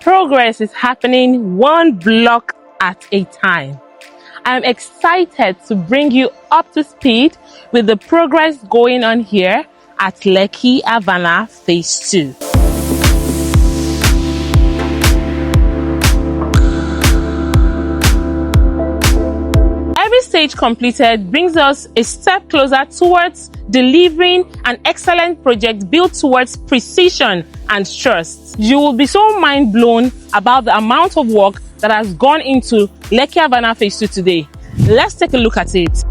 progress is happening one block at a time. I'm excited to bring you up to speed with the progress going on here at Lekki Avana Phase 2. Every stage completed brings us a step closer towards delivering an excellent project built towards precision and trust. You will be so mind blown about the amount of work that has gone into Lekki Avana Phase 2 today. Let's take a look at it.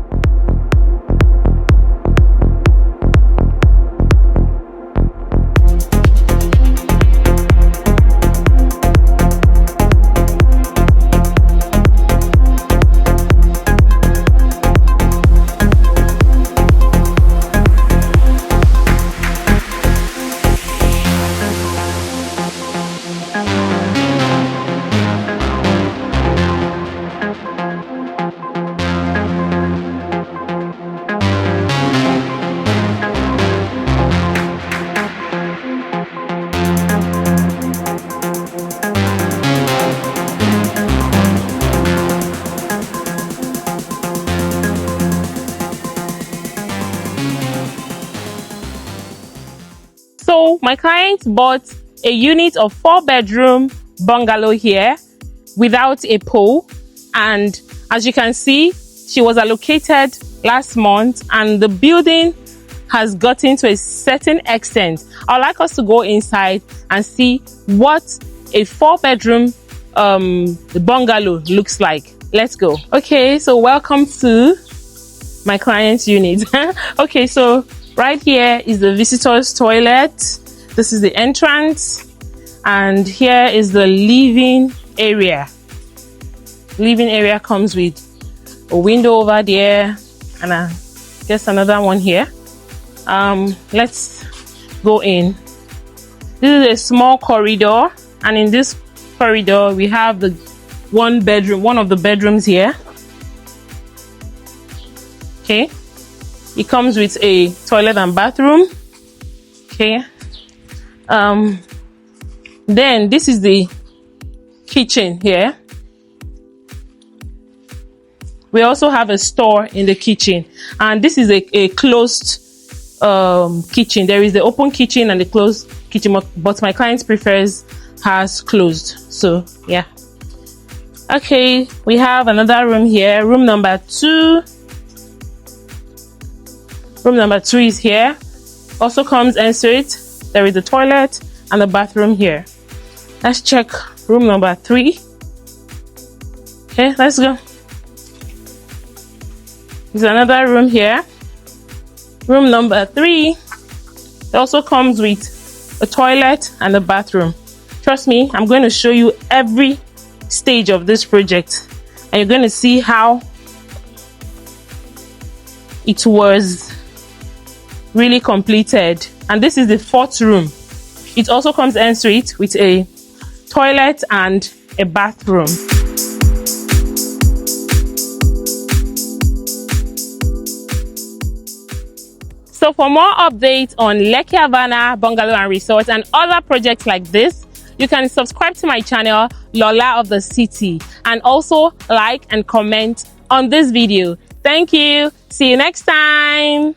So my client bought a unit of 4-bedroom bungalow here without a pool, and as you can see, she was allocated last month and the building has gotten to a certain extent. I'd like us to go inside and see what a 4-bedroom bungalow looks like. Let's go. Okay, so welcome to my client's unit. Okay, so right here is the visitor's toilet. This is the entrance, and here is the living area. Living area comes with a window over there, and I guess another one here. Let's go in. This is a small corridor, and in this corridor we have the one of the bedrooms here. Okay. It comes with a toilet and bathroom. Okay. Then this is the kitchen here. We also have a store in the kitchen, and this is a closed kitchen. There is the open kitchen and the closed kitchen, but my client prefers has closed. So yeah. Okay, we have another room here, room number 2. Room number 2 is here. Also comes ensuite. There is the toilet and the bathroom here. Let's check room number 3. Okay, let's go. There's another room here. Room number 3. It also comes with a toilet and a bathroom. Trust me, I'm going to show you every stage of this project, and you're going to see how it was really completed. And this is the 4th room. It also comes ensuite with a toilet and a bathroom. So for more updates on Lekki Avana Bungalow and Resort and other projects like this, you can subscribe to my channel, Lola of the City, and also like and comment on this video. Thank you. See you next time.